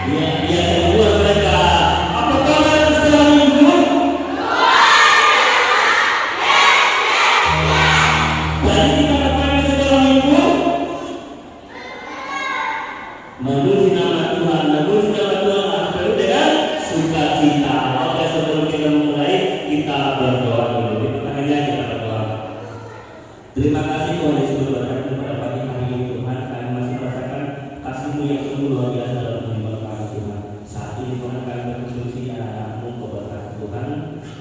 Ya, biasa buat mereka. Apa kabar setelah minggu? Jadi kita katakan setelah minggu menuju nama Tuhan, menuju nama Tuhan penuh dengan sukacita. Oke, sebelum kita mulai kita berdoa dulu. Kita tangannya kita berdoa. Terima kasih Tuhan Yesus berkat pada pagi hari ini Tuhan, kami masih merasakan kasih-Mu yang sungguh luar biasa dalam kehidupan kami Tuhan. Saat ini Tuhan kami bersyukur di anak-anak-Mu keberkatan Tuhan,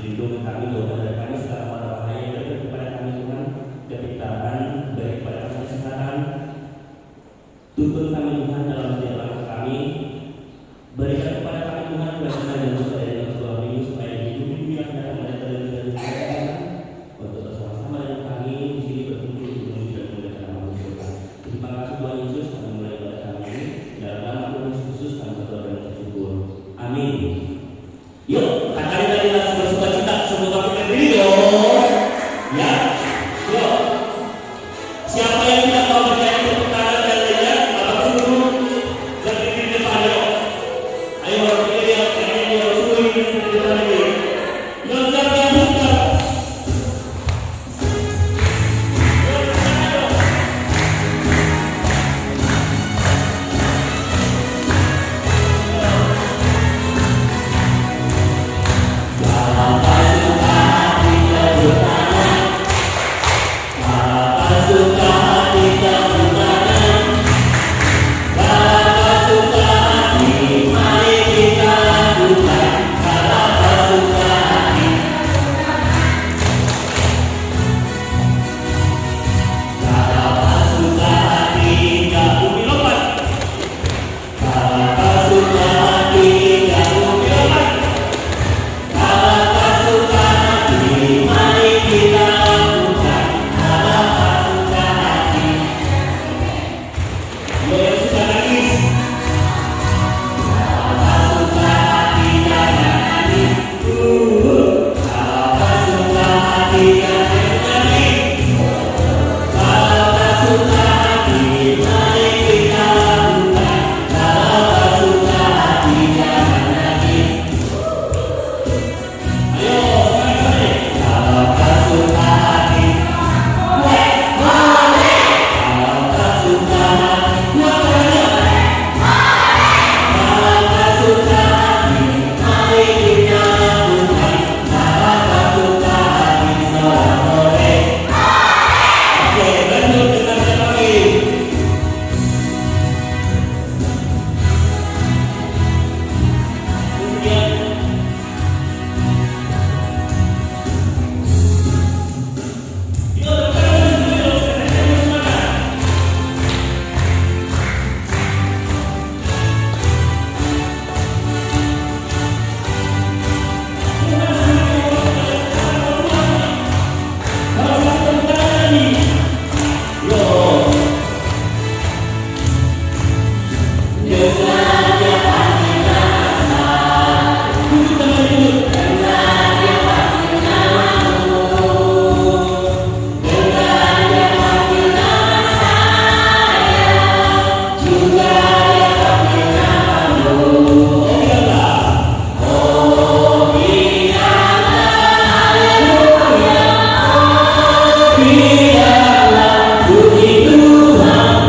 lindungi kami Tuhan dari kami segala mara bahaya dari kepada kami Tuhan, kepitaan dari kepada kami kesehatan. Tuntun kami Tuhan dalam setiap langkah kami, berikan kepada kami Tuhan kebenaran dan supaya dalam sebuah ini supaya hidup yang datang dari Tuhan untuk bersama-sama dengan kami di sini berkumpul menuju dan memuliakan nama Tuhan. Terima kasih Tuhan Yesus, kami mulai ibadah kami dalam nama Tuhan Yesus Kristus kami berdoa dan bersyukur. Amin. Yuk, katakan dari lagu bersukacita sebelum kami berdiri dong. Ya, yuk. Siapa yang tidak mau berjaya tepuk tangan dan lainnya, Bapak suruh berdiri di depan yuk. Ayo berdiri ya, kayaknya dia suruh ini di depan ini. Yuk, siapa yang suka?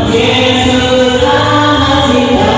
Yesus sama cinta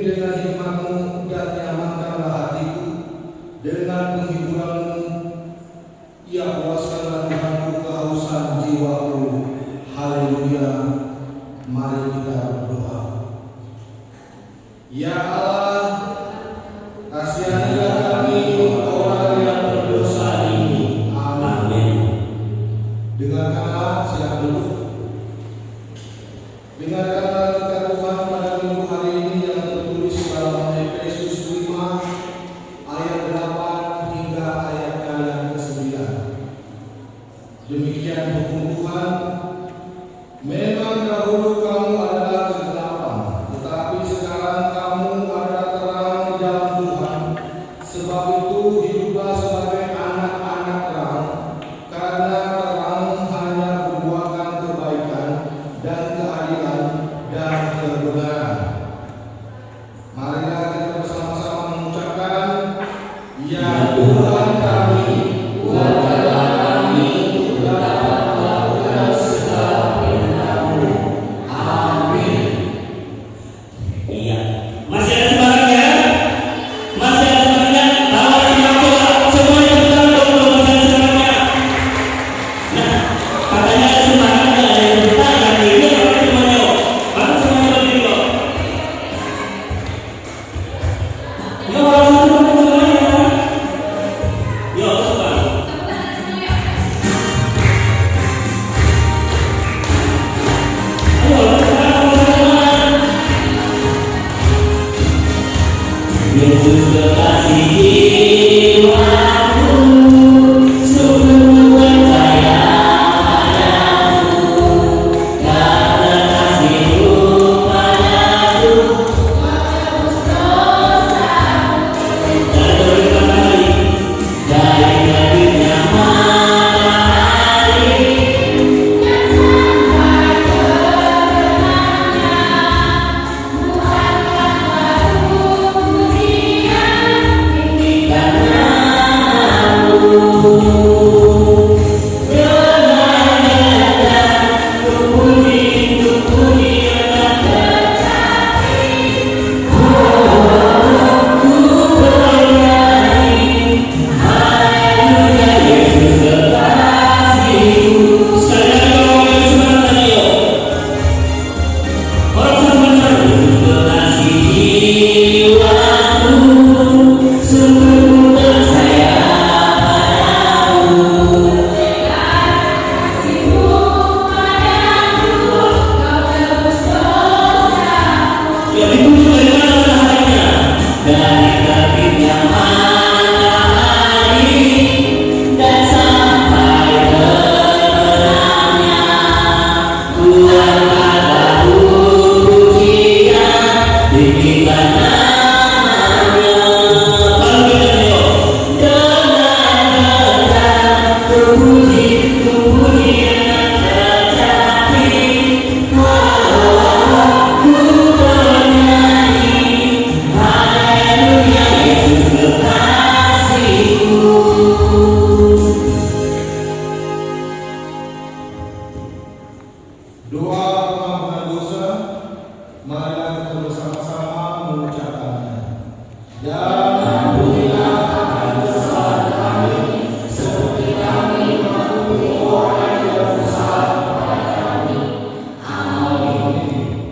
dengan hikmat-Mu dan nyamankanlah hatiku dengan penghiburan-Mu. Ya puaskanlah Tuhanku kehausan jiwaku. Haleluya. Mari kita berdoa. Ya Allah, kasihanilah kami orang yang berdosa ini. Amin. Dengarkanlah, silakan duduk. Dengarkanlah kita Tuhan pada minggu hari ini yang tertulis dalam Efesus 5 ayat 8 hingga ayatnya yang ke-9. Demikian hukum Tuhan. Memang dahulu kamu adalah kegelapan, tetapi sekarang kamu adalah terang di dalam Tuhan. Sebab itu hiduplah sebagai anak-anak terang, karena terang hanya membuahkan kebaikan dan keadilan dan kebenaran. Marilah kita bersama-sama mengucapkan, Ya Tuhan kami, kuatkanlah kami untuk dapat melakukan segala perintah-Mu. Amin. Iya. Masih ada semangatnya? Masih ada semangatnya? Tahu semangat coba. Semuanya tepuk tangan dong kalau masih ada semangatnya. Nah, katanya ada semangatnya, ada yang tepuk tangan nih. Yuk, pakai semuanya. Pakai semuanya berdiri kok. Yuk, harus pakai semuanya. Yuk, coba. Ayo, teman-teman. Yesus kekasih jiwaku, sungguh percaya padamu, karena kasih-Mu padaku, dan berikan kami dari terbitnya matahari dan sampai terbenamnya, buatkanlah pujian tinggikan namamu. Dengan gagah ku puji dengan kecapi, ku bernyanyi, haleluya Yesus kekasihku. Sekali lagi kalau yang semangat tadi yuk. Orang sama-sama. Yesus kekasih jiwaku, sungguh percaya padamu, kasih-Mu padaku, Kau tebus dosaku. Ya dipuji dari mana mataharinya? Dari terbitnya matahari dan sampai terbenamnya, buatkanlah pujian tinggikan namanya. Lalu kita yuk. Dengan gagah ku puji dengan kecapi, ku bernyanyi, haleluya Yesus kekasihku. Doa pengampunan dosa, marilah kita bersama-sama mengucapkannya. Dan ampunilah akan kesalahan kami, seperti kami mengampuni orang yang berdosa kepada kami. Amin.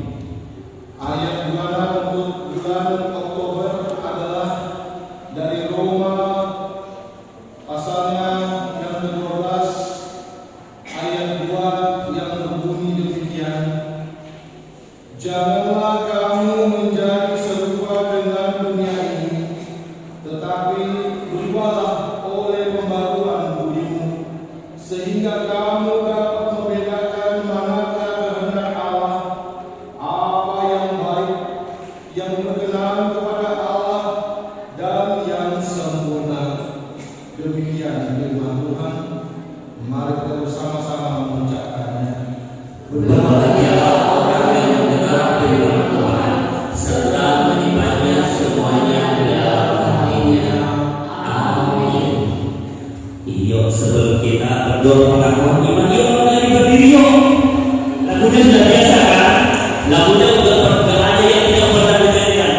Ayat bulanan untuk bulan Oktober adalah dari Roma pasalnya yang ke-12 ayat 2 yang berbunyi demikian. Janganlah kamu menjadi serupa dengan dunia ini, tetapi berubahlah oleh pembaruan budimu, sehingga kamu dapat membedakan manakah kehendak Allah, apa yang baik, yang berkenan kepada Allah, dan yang sempurna. Demikian firman Tuhan. Mari kita bersama-sama mengucapkannya. Berbahagialah orang yang mendengar firman Tuhan serta menyimpannya semuanya di dalam hatinya. Amin. Yuk, sebelum kita berdoa pengakuan iman, yuk mulai berdiri yuk. Lagunya sudah biasa kan? Lagunya udah ada yang tidak pernah dinyanyikan.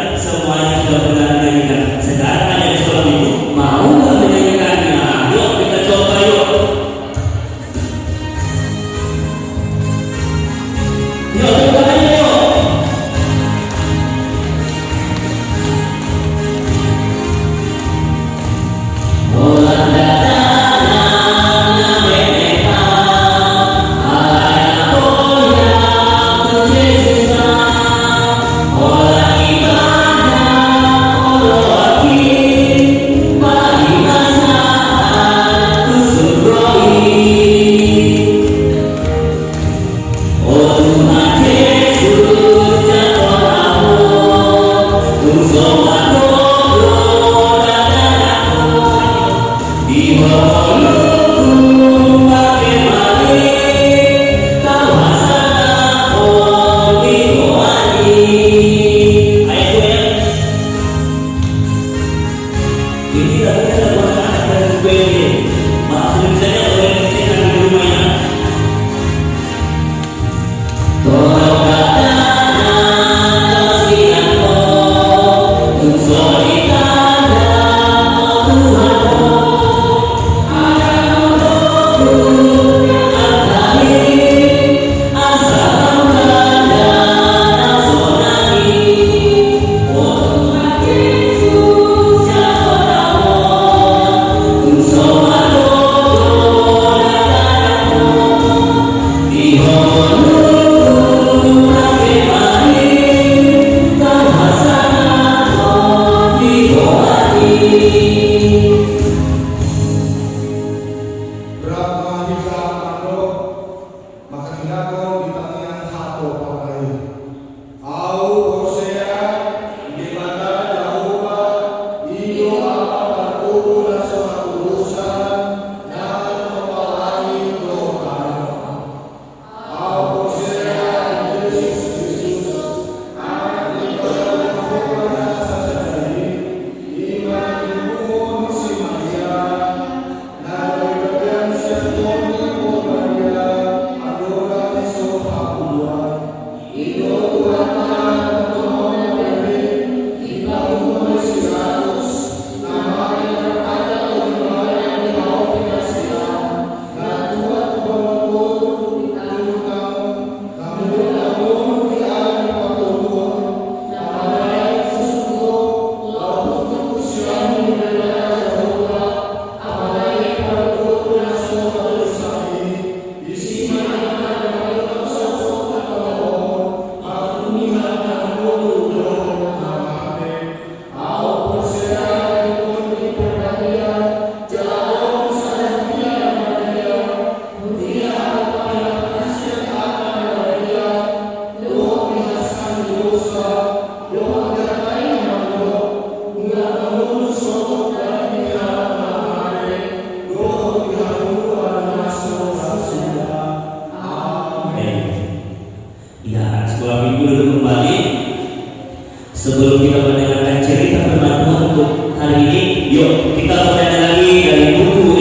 Sebelum kita mendengarkan cerita firman Tuhan untuk hari ini, yuk kita belajar lagi dari buku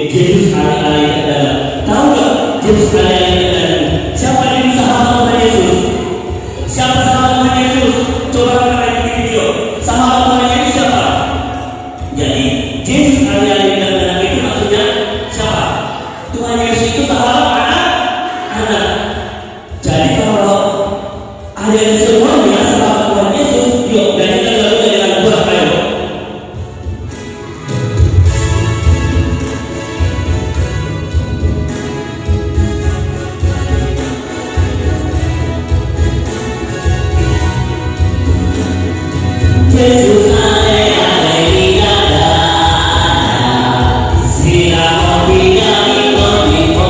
Yesus Hari-Hari yang Dalam. Tahu nggak Yesus Hari-Hari yang Dalam? Siapa yang sahabat Tuhan Yesus? Siapa sahabat Tuhan Yesus? Coba kita lihat di video. Sahabat Tuhan Yesus siapa? Jadi Yesus Hari-Hari yang Dalam itu maksudnya siapa? Tuhan Yesus itu sahabat anak. Jadi kalau ada yang semuanya sahabat Tuhan Yesus, yuk nyanyikan lagu dengan buat ayo. Yesus ada di dada, siapa tidak ikut-ikut.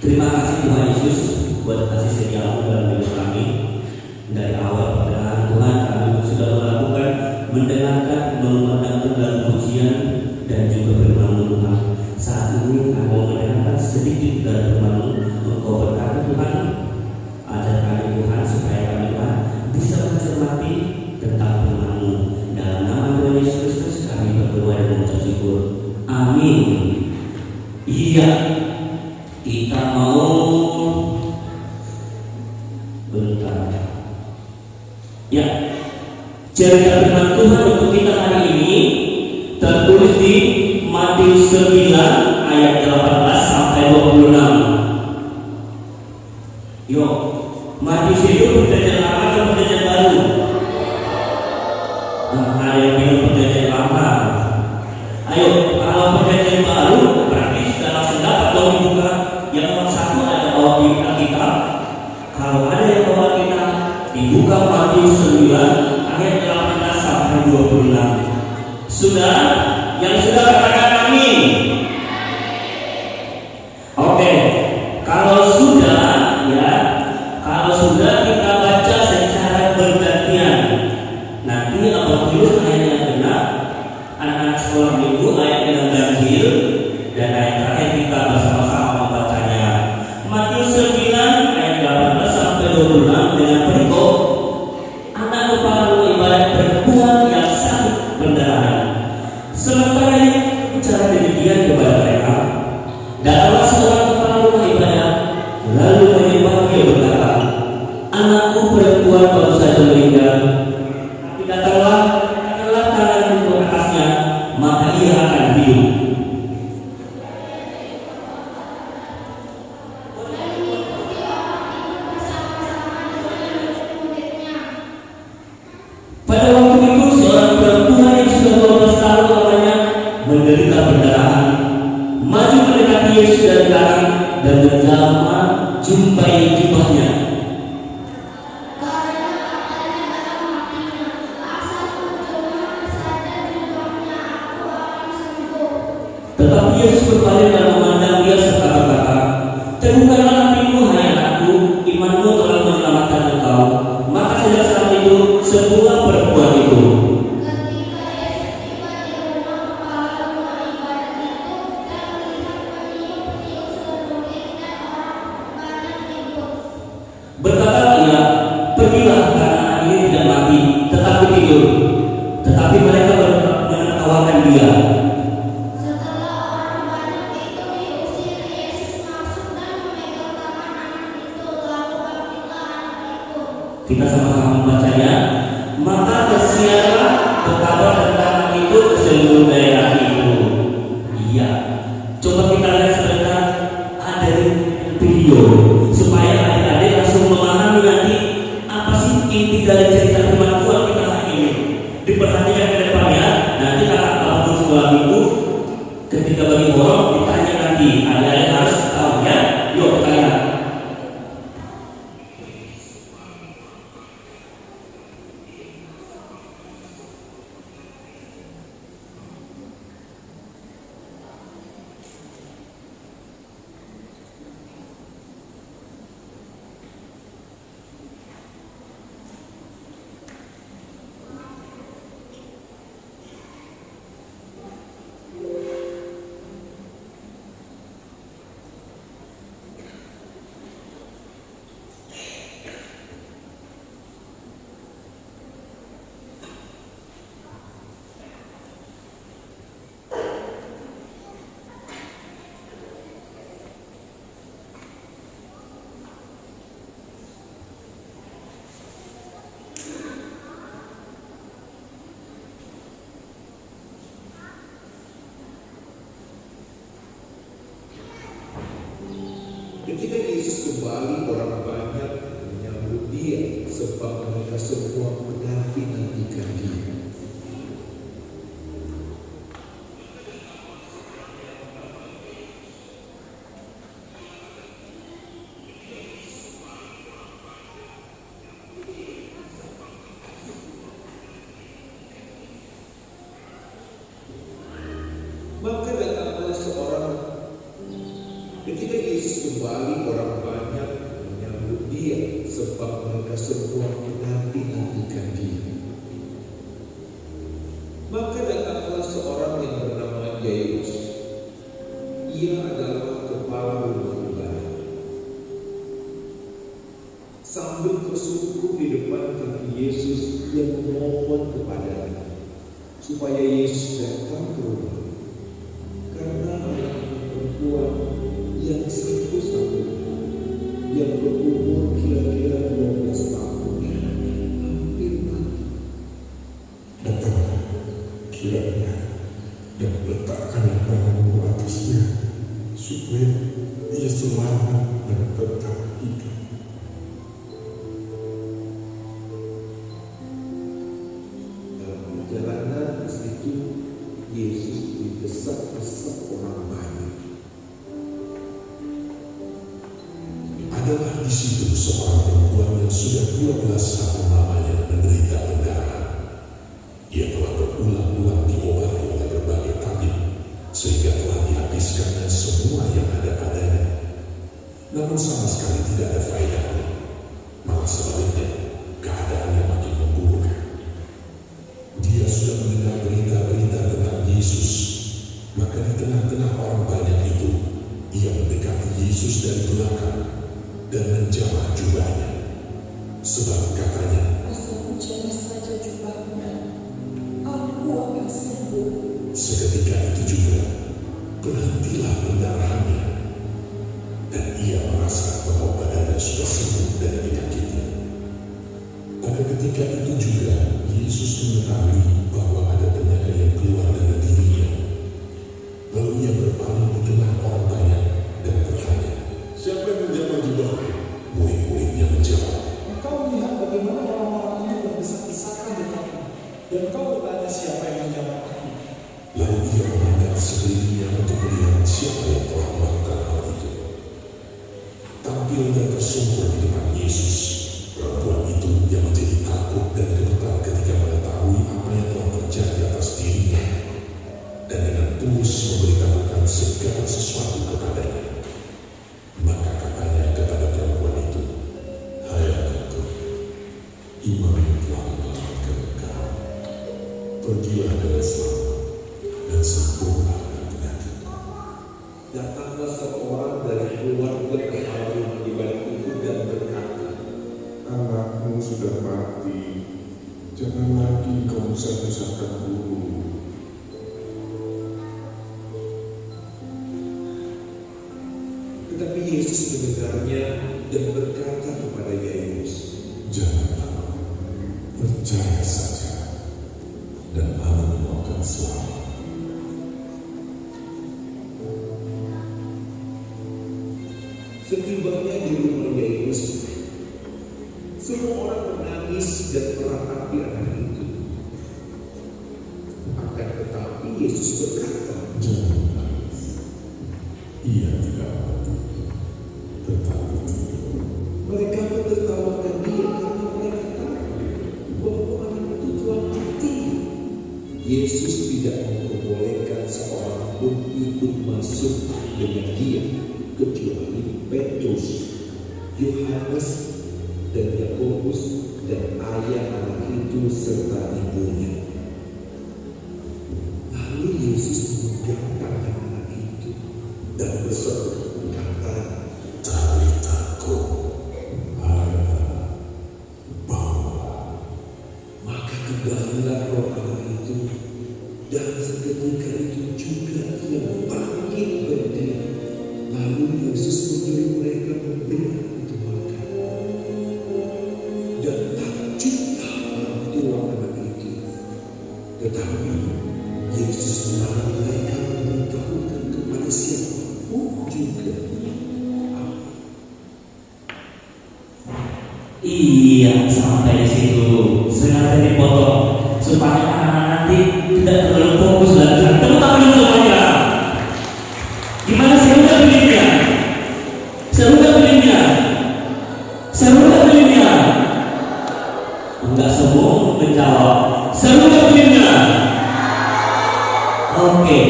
Terima kasih Tuhan Yesus buat kasih setiamu dalam hidup kami. Dari awal perkenalan Tuhan kami sudah melakukan mendengarkan, memandangkan dalam pujian dan juga firman Tuhan. Saat ini kami mau mendengarkan sedikit dari firman Engkau berkata Tuhan, ajar kami Tuhan supaya kami Tuhan bisa mencermati tentang firman-Mu. Dalam nama Tuhan Yesus Kristus kami berdoa dan mengucap syukur. Amin. Iya. Kita mau bentar. Ya, cerita firman Tuhan untuk kita hari ini tertulis di Matius 9 ayat 18 sampai 26. Yuk, Matius itu perjanjian lama atau perjanjian baru? Nah, ada yang bilang perjanjian lama. Ayo, kalau perjanjian baru berarti sudah langsung dapat dong dibuka. Yang nomor satu ada bawa Alkitab. Kalau ada yang bawa kita dibuka Matius 9 ayat 18 sampai 26. Sudah? Yang sudah katakan amin. Oke. Kalau sudah ya, kalau sudah kita baca secara bergantian. Nanti apabila ayat yang benar, anak-anak sekolah minggu ayat yang ganjil dan ayat terakhir kita bersama-sama membacanya. Matius 9 ayat 18 sampai 26 dengan berikut, anak kepala rumah ibadat perempuan yang sakit pendarahan. Sementara itu bicara demikian kepada mereka, datanglah seorang kepala rumah ibadat lalu menyembah dia berkata, anakku perempuan baru saja meninggal, tapi datanglah tanganku ke atasnya, maka ia akan hidup. Pada waktu itu seorang perempuan yang sudah 12 tahun lamanya menderita pendarahan maju mendekati Yesus dari belakang dan menjelma jumpai jubahnya. Tetapi Yesus berpaling dan memandang dia serta berkata, teguhkanlah hatimu hai anakku, imanmu telah menyelamatkan engkau. Maka sejak saat itu semua perempuan itu. dia. Setelah orang banyak itu diusir, Yesus masuk dan memegang tangan anak itu, lalu bangkitlah anak itu. Kita sama-sama membacanya. Maka tersiarlah kabar tentang anak itu ke seluruh daerah itu. Iya. Coba kita lihat sebentar ada video supaya adik-adik langsung memahami nanti apa sih inti dari cerita firman Tuhan kita hari ini. Diperhatikan ke depannya. Nanti kakak tahun sekolah minggu ketika bagi borong ditanya nanti. Adik-adik harus tahu ya. Yuk kita lihat. Ketika Yesus kembali, orang banyak menyambut dia sebab mereka semua menanti-nantikan dia. Maka datanglah seorang. Ketika Yesus kembali, orang banyak menyambut dia sebab mereka semua menanti-nantikan dia. Maka datanglah seorang yang bernama Yairus. Ia adalah kepala rumah ibadah. Sambil tersungkur di depan kaki Yesus, dia memohon kepadanya supaya Yesus datang ke rumah. Karena anak perempuan yang satu-satunya yang berumur kira-kira 12 tahun hampir mati. Datang kiranya dan letakkan tanganmu atasnya supaya ia selamat dan tetap hidup. Dalam perjalanan ke situ, Yesus didesak-desak orang banyak. Adalah di situ seorang perempuan yang sudah 12 tahun lamanya menderita pendarahan. Ia telah berulang-ulang diobati oleh berbagai tabib sehingga telah dihabiskannya semua yang ada padanya. Namun sama sekali tidak ada faedahnya. Malah sebaliknya, keadaannya makin memburuk. Dia sudah mendengar berita-berita tentang Yesus. Maka di tengah-tengah orang banyak itu, ia mendekati Yesus dari belakang dan menjamah jubahnya. Sebab katanya, asal jamah saja jubahnya, aku akan sembuh. seketika itu juga berhentilah pendarahannya, dan ia merasa bahwa badannya sudah sembuh dari penyakitnya. Pada ketika itu juga Yesus mengetahui bahwa ada penyakit yang keluar dari dirinya. Lalu ia berpaling di tengah orang banyak dan bertanya, Siapa yang menjamah jubahmu? murid-muridnya menjawab, Engkau melihat bagaimana orang-orang ini berdesak-desakan dekatmu, dan engkau bertanya siapa yang menjamah aku. lalu ia memandang sekelilingnya untuk melihat siapa yang telah melakukan hal itu. Tampil dan tersungkur di depan Yesus, perempuan itu yang menjadi takut dan gemetar ketika mengetahui apa yang telah terjadi atas dirinya, dan dengan tulus memberitahukan segala sesuatu kepadanya. Maka katanya kepada perempuan itu, "Hai anakku, iman telah menyelamatkan engkau. Pergilah dengan selamat dan sembuhlah dari penyakitmu." Datanglah seorang dari keluarga kepala rumah ibadah itu dan berkata, Anakmu sudah mati, jangan lagi kau usah-usahkan guru. Tetapi Yesus mendengarnya dan berkata kepada Yairus, Jangan takut, percaya saja, dan anakmu akan selamat. Setibanya di rumah Yairus, semua orang menangis dan meratapi anak itu. Akan tetapi Yesus berkata, Jangan menangis. Ia tidak mati, tetapi tidur. mereka menertawakan dia karena mereka tahu bahwa anak itu telah mati. Yesus tidak memperbolehkan seorang pun ikut masuk dengan dia kecuali Petrus, Yohanes, dan Yakobus, dan ayah anak itu serta ibunya. Lalu Yesus memegang tangan anak itu dan berseru berkata, Talita kum, ada bangunlah. maka kembalilah roh anak itu, dan seketika itu juga ia bangkit berdiri. Lalu Yesus menyuruh mereka memberi itu makan. Dan takjublah orang tua anak itu. Tetapi Yesus melarang mereka memberitahukan kepada siapapun juga. Iya, sampai di situ sengaja dipotong supaya anak-anak nanti tidak terlalu fokus belajar. Tepuk tangan semuanya. Gimana seru nggak filmnya? Seru nggak filmnya? Seru nggak filmnya? Enggak semua menjawab. Seru nggak filmnya? Oke,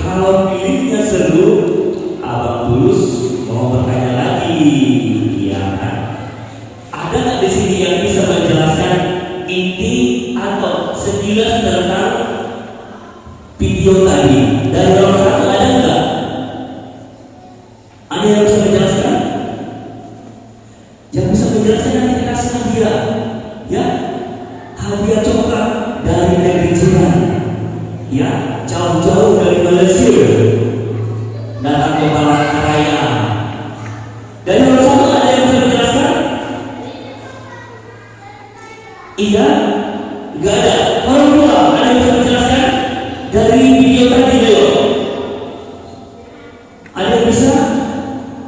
kalau filmnya seru, Abang Tulus mau bertanya lagi, ya kan? Ada nggak di sini yang bisa menjelaskan inti atau sekilas tentang video tadi? Dari orang satu ada nggak? Ada yang bisa menjelaskan? Yang bisa menjelaskan nanti kita kasih hadiah, ya? Hadiah coklat dari negeri jiran, ya? Jauh-jauh dari Malaysia, datang ke Palangkaraya. Dari orang satu ada yang bisa menjelaskan? Iya, nggak ada. Orang tua ada yang bisa menjelaskan dari video tadi Leo? Ada yang bisa?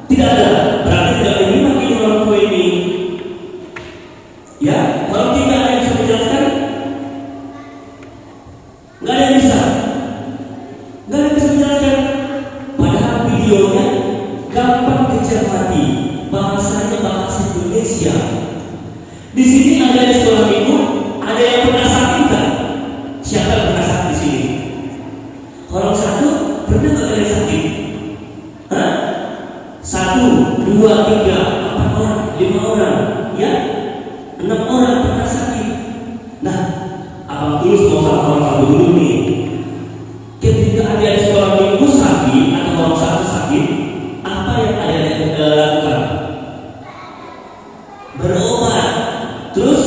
Tidak ada. Berarti tidak menerima ini orang tua ini. Ya, orang tiga ada yang bisa menjelaskan? Nggak ada yang bisa. Nggak ada yang bisa menjelaskan. Padahal videonya gampang dicermati. Bahasanya bahasa Indonesia. Di sini ada di sekolah minggu, ada yang pernah sakit kan? Siapa yang pernah sakit di sini? Orang satu pernah nggak ada yang sakit? Hah? 1, 2, 3, 4 orang, 5 orang, ya? 6 orang pernah sakit. Nah, Abang Tulus mau sama orang satu dulu nih. Ketika ada di sekolah minggu sakit atau orang satu sakit, apa yang ada yang lakukan? Berobat. Terus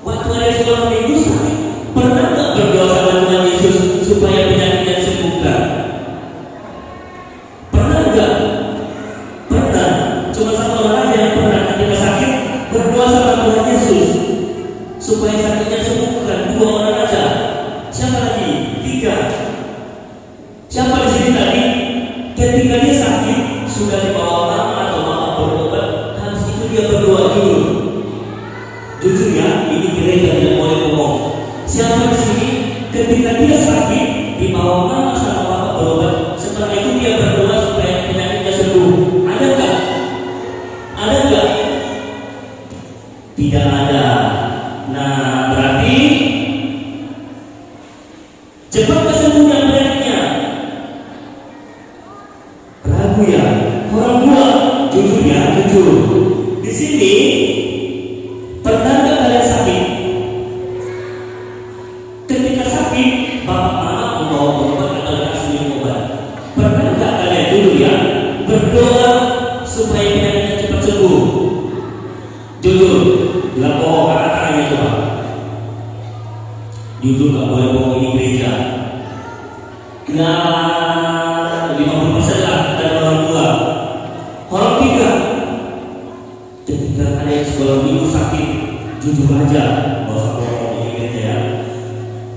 waktu ada sekolah minggu sakit, pernah nggak berdoa sama Tuhan Yesus supaya penyakitnya disembuhkan? Pernah nggak? Pernah. Cuma satu orang aja yang pernah ketika sakit berdoa sama Tuhan Yesus supaya sakitnya disembuhkan. 2 orang aja. Siapa lagi? 3. Siapa di sini tadi? Ketika dia sakit sudah dibawa mama atau mama berobat, habis itu dia berdoa dulu. Jujur ya, ini gereja tidak boleh bohong. Siapa di sini ketika dia sakit dibawa mama sama mama berobat, setelah itu dia berdoa supaya penyakitnya sembuh? Ada nggak? Ada nggak? Tidak ada. Nah, berarti cepat kesembuhan penyakitnya. Ragu ya? Orang tua, jujur ya, jujur. Di sini pernah nggak kalian sakit? Ketika sakit, bapak mama membawa obat atau dikasih minum obat. Pernah nggak kalian dulu ya berdoa supaya penyakitnya cepat sembuh? Jujur, bilang bohong, angkat tangannya coba. Jujur nggak boleh bohong, ini gereja. Ya 50% lah dari orang tua. Orang tiga, ketika ada yang sekolah minggu sakit, jujur aja, nggak usah ngomong ini aja ya.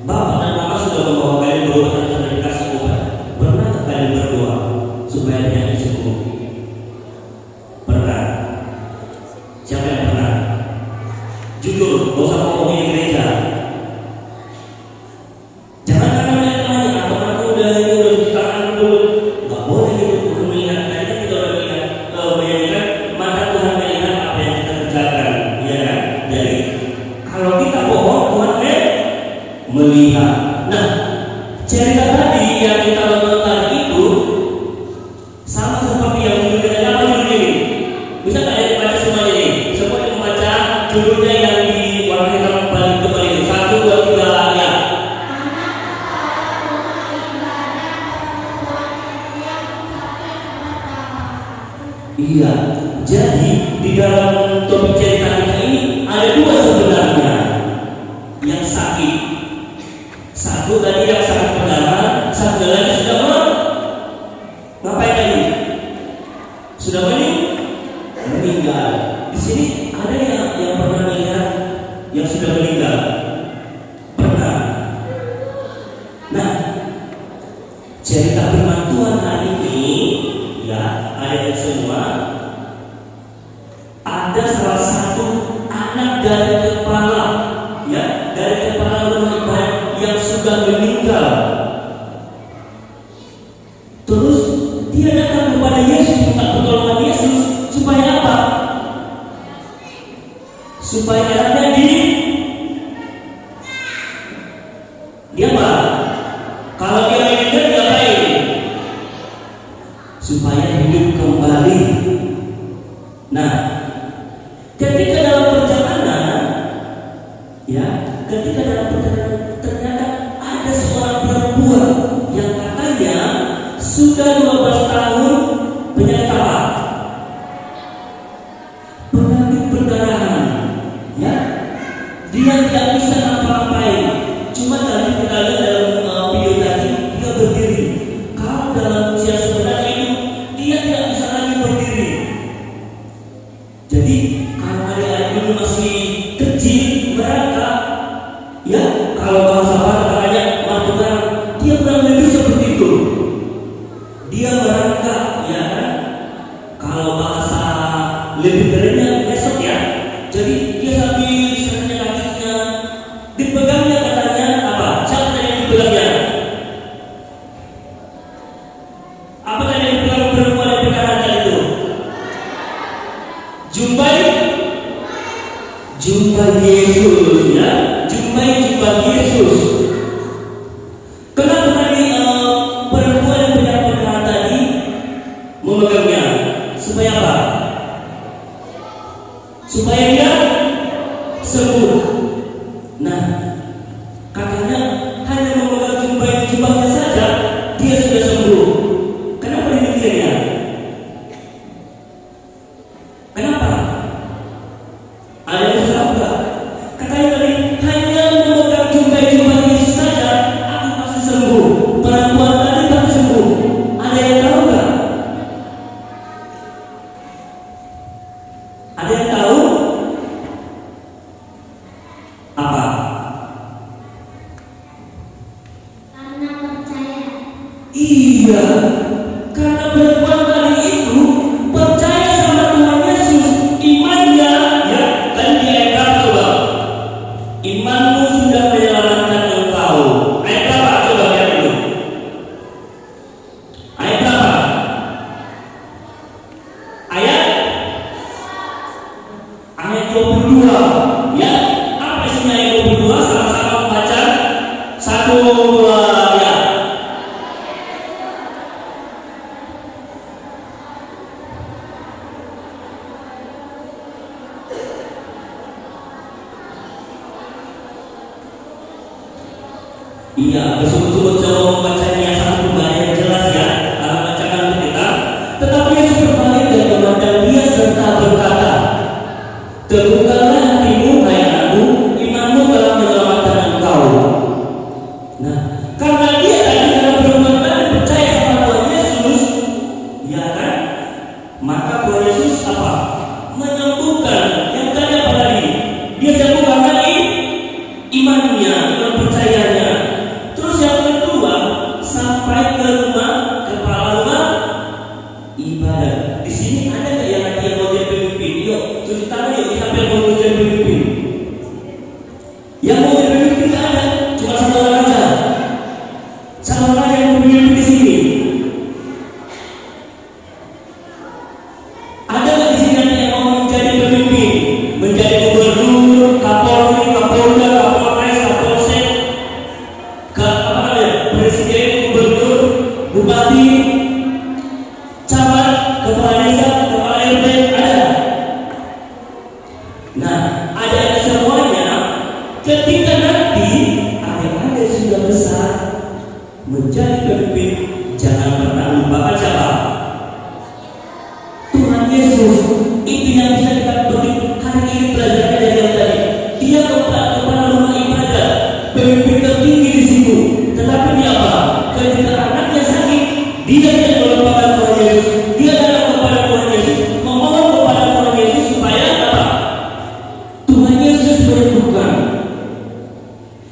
Bapak dan mama sudah membawa kalian berobat dan dikasih obat. Pernah kalian berdoa supaya dia sembuh? Pernah? Siapa yang pernah? Jujur, nggak usah ngomong di gereja. Jangan karena teman aku udah cuci tangan dulu, nggak boleh gitu melihat. Karena kita udah melihat, bayangkan mata Tuhan melihat apa yang kita kerjakan, ya kan? Jadi kalau kita bohong, Tuhan melihat. Nah, cerita tadi yang kita tonton itu sama seperti yang judulnya apa judulnya ini? Bisa kalian baca semuanya ini? Semua yang membaca judulnya yang di warna hitam paling depan itu 1, 2, 3 ya. Iya, jadi di dalam topik cerita kita ini ada dua sebenarnya yang sakit. Satu tadi yang sakit perdana, satu lagi sudah ngapain tadi? Sudah meninggal. Di sini ada yang pernah melihat yang sudah meninggal? Pernah. Nah, cerita firman Tuhan hari ini ya, ayat semua ada salah satu anak dari kepala ya, dari kepala rumah ibadat yang sudah meninggal. Terus dia datang kepada Yesus minta pertolongan Yesus supaya apa? Supaya anaknya dia apa? Kalau dia meninggal diapain? Supaya hidup kembali. Nah, ketika dalam perjalanan ya, ternyata ada seorang perempuan yang katanya sudah 12 tahun penyakit apa? Penyakit perdarahan. Ya, dia tidak bisa ngapa-ngapain. Cuma tadi kita lihat dalam video tadi dia berdiri. Kalau dalam usia sebenarnya itu dia tidak bisa lagi berdiri. Jadi kalau adik-adik dulu masih kecil mereka, ya kalau bahasa Barat katanya melakukan, dia kurang lebih seperti itu. Dia merangkak, ya kan? Kalau bahasa lebih kerennya besok ya. Jadi dia sambil misalnya kakinya dipegangnya katanya apa? Siapa tadi yang dipegangnya? Apa tadi yang dipegang perempuan yang pekaran tadi itu? Jumpai Yesus ya, jumpai Yesus. Kenapa tadi perempuan yang punya pekaran tadi memegangnya? Supaya apa? Supaya dia sembuh. Nah, katanya hanya memegang jubahnya saja dia sudah sembuh. Kenapa demikiannya? Kenapa? Ada yang salah enggak? Katanya tadi hanya memegang jubah Yesus saja aku pasti sembuh. Perempuan tadi pasti sembuh. Ada yang tahu enggak? Ada yang tahu? Apa? Karena percaya. Iya, karena perempuan tadi itu percaya sama Tuhan Yesus. Imannya, ya, tadi di ayat berapa coba? Imanmu sudah menyelamatkan engkau. Ayat berapa? Coba lihat dulu. Ayat berapa? Ayat 22. Ya, apa isinya ayat 22? Sama-sama membaca. 1, 2, ya. Iya, bersungguh-sungguh coba membacanya yang satu yang jelas ya. Kalau bacakan untuk kita. Tetapi Yesus berbalik dan memandang dia serta berkata, "Teguhkanlah hatimu, hai anakku, imanmu telah menyelamatkan engkau." Nah, karena dia tadi, karena perempuan situ. Tetapi dia apa? Ketika anaknya sakit, dia tidak melupakan Tuhan Yesus. Dia datang kepada Tuhan Yesus, memohon kepada Tuhan Yesus supaya apa? Tuhan Yesus menyembuhkan.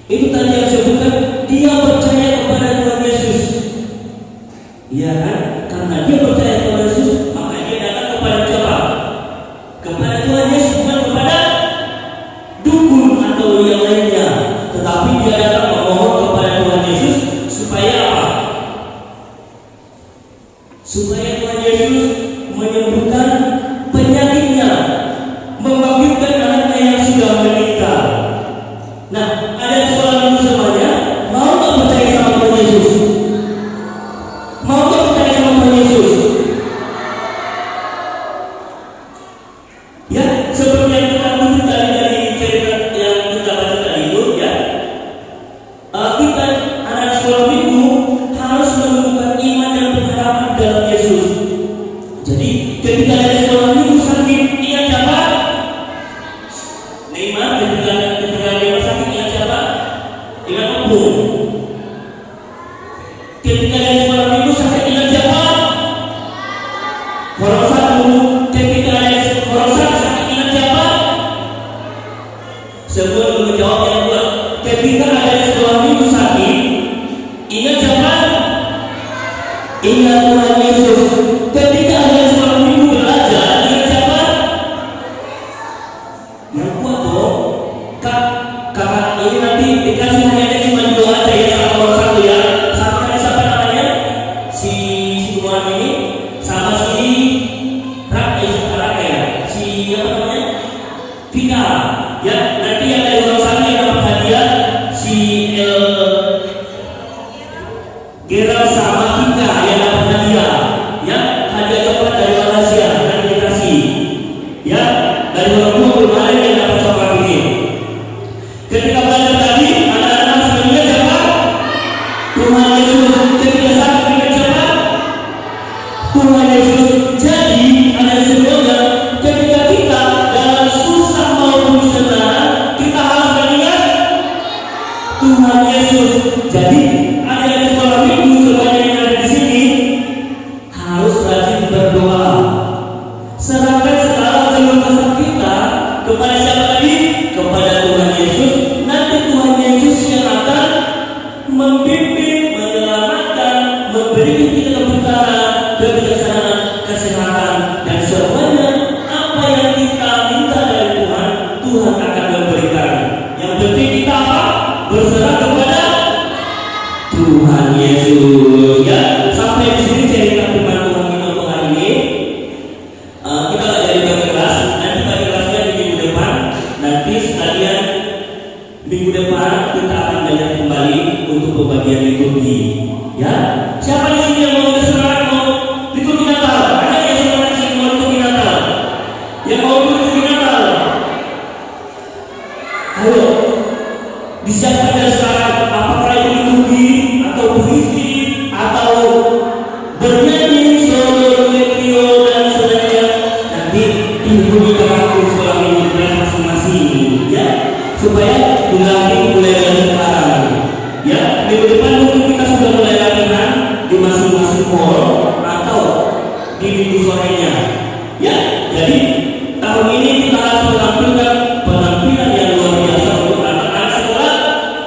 Itu tadi yang disebutkan, dia percaya kepada Tuhan Yesus. Iya kan? Karena dia percaya kepada Yesus, maka dia datang kepada siapa? Kepada Tuhan Yesus, bukan kepada dukun atau yang lainnya. Tetapi dia datang memohon kepada Tuhan Yesus supaya apa? Supaya Tuhan Yesus menyembuhkan penyakitnya, membangkitkan anaknya yang sudah meninggal. Nah, ada seorang ibu semuanya, mau tak percaya sama Tuhan Yesus? Mau tak percaya sama Tuhan Yesus? Ya, seperti yang kita kutip tadi dari cerita yang kita baca tadi itu, ya. Kita anak sekolah minggu harus menemukan iman dan pengharapan dalam Yesus. Jadi, ketika ada sekolah minggu sakit, ingat siapa? Neymar. Ketika Neymar sakit, ingat siapa? Ingat Opung. Ketika ada sekolah minggu sakit, ingat siapa? Orang satu. Ketika ada orang sakit, ingat siapa? Sebelum menjawab yang kedua, ketika ada sekolah minggu sakit, ingat siapa? Ingat Tuhan Yesus. Ketika ada sekolah minggu belajar, ingat siapa? Yang kuat dong. Kakak ini nanti dikasih hanya cuma dua aja ya, sama orang satu ya. Satu kali siapa namanya? Si Tuhan ini sama si Raka ya. Si apa namanya? Vika. Ya, nanti yang dari orang satu yang dapat hadiah si Gerald sama Vika yang dapat hadiah. Ya, hadiah coklat dari Malaysia nanti dikasih. Ya, dari orang tua kemarin yang dapat coklat ini. Ketika belajar tadi, anak-anak sebenarnya siapa? Tuhan Yesus. Ketika sakit, ingat siapa? Tuhan Yesus. Jadi, anak sebenarnya, ketika kita dalam susah maupun senang, kita harus mengingat Tuhan Yesus. Jadi, adik-adik sekolah minggu semuanya yang ada di sini harus rajin berdoa. Serahkan segala keluh kesah kita kepada siapa tadi? Kepada Tuhan Yesus. Nanti Tuhan Yesus yang akan membimbing, menyelamatkan, memberikan kita kebenaran, kebijaksanaan, kesehatan, dan semuanya apa yang kita minta dari Tuhan, Tuhan akan memberikan. Yang penting kita apa? Berserah kepada Tuhan Yesus. Ya, sampai di sini cerita firman Tuhan kita untuk hari ini. Kita akan jadi bagi kelas. Nanti bagi kelasnya di minggu depan. Nanti sekalian minggu depan kita akan belajar kembali untuk pembagian liturgi. Ya, siapa di sini yang mau bersemangat mau liturgi Natal? Ada yang semangat di sini mau liturgi Natal? Yang mau liturgi Natal? Ayo, disiapkan dari sekarang. Apakah itu liturgi atau puisi atau bernyanyi solo, trio dan sebagainya, nanti dihubungi kakakku sekolah minggu kelas masing-masing, ya, supaya mulai dari sekarang. Ya, minggu depan mungkin kita sudah mulai latihan di masing-masing mall atau di minggu sorenya. Ya, jadi tahun ini kita harus menampilkan penampilan yang luar biasa untuk anak-anak sekolah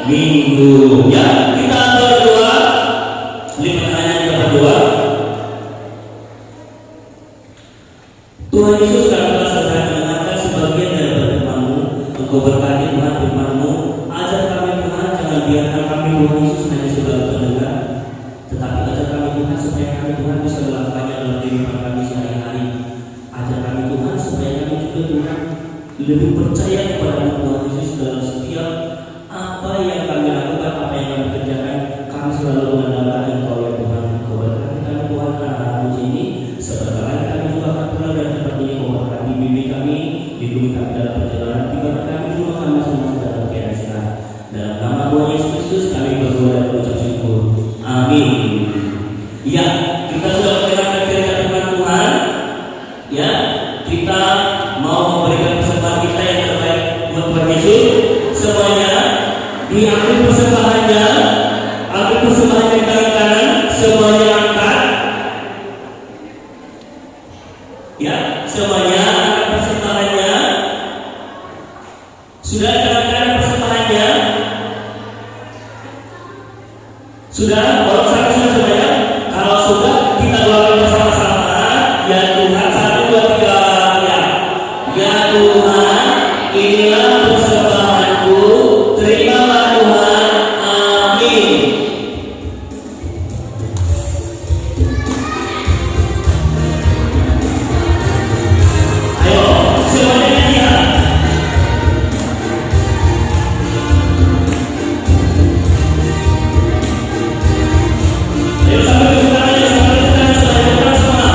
minggu. Ya, kita berdoa. Lipat tangan kita berdoa. Tuhan Yesus, kami telah selesai mendengarkan sebagian dari firman-Mu. Engkau berkati Tuhan firman-Mu. Ajar kami Tuhan, jangan biarkan kami Tuhan Yesus hanya sebagai pendengar, tetapi ajar kami Tuhan supaya kami Tuhan bisa melakukannya dalam kehidupan kami sehari-hari. Ajar kami Tuhan supaya kami juga Tuhan lebih percaya kepada Tuhan Yesus dalam setiap apa yang kami lakukan, apa yang kami kerjakan. Kami selalu mengandalkan Engkau ya Tuhan. Engkau berkati kami Tuhan anak-anak ini. Sebentar lagi kami juga akan pulang dari tempat ini. Engkau berkati bimbing kami, lindungi kami dalam perjalanan. Tiba-tiba kami juga akan masing-masing dalam keadaan sehat. Dalam nama Tuhan Yesus Kristus kami berdoa dan mengucap syukur. Amin. Ya, kita sudah mendengarkan cerita firman Tuhan. Ya, kita mau memberikan persembahan kita yang terbaik buat Tuhan Yesus. Semuanya diambil persembahannya Sudah, kalau sampai sudah semuanya, kalau sudah kita doakan bersama-sama. Ya Tuhan, 1, 2, 3, ya. Ya Tuhan, inilah persembahanku, terimalah Tuhan, amin. Ayo, semuanya nyanyian. Ayo sampai ke tangannya, sampai ke tangan selain bersama.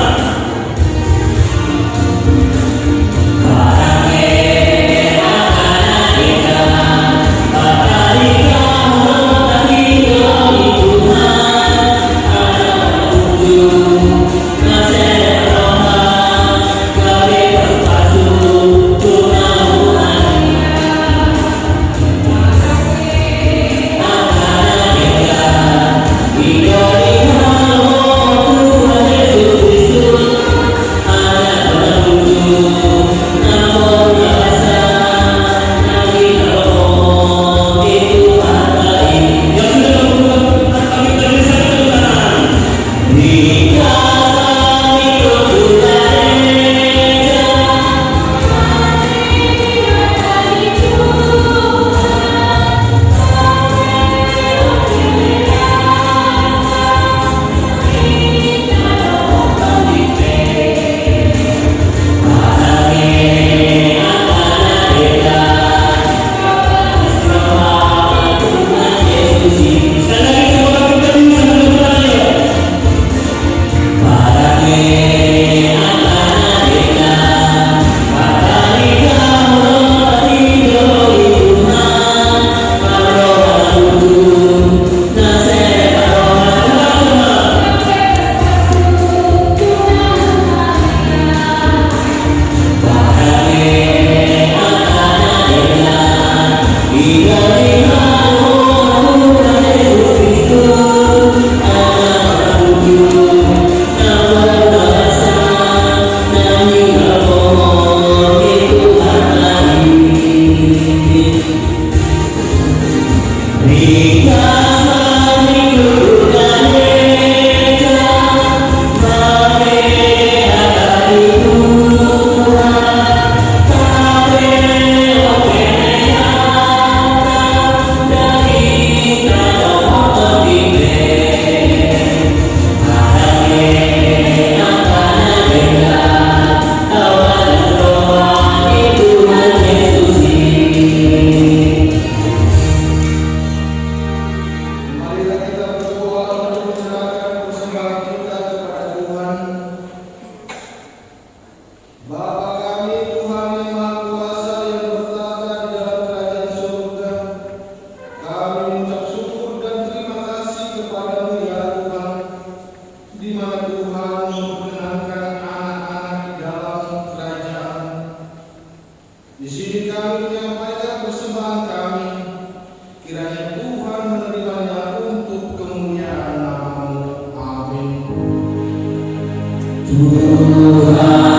Tuhan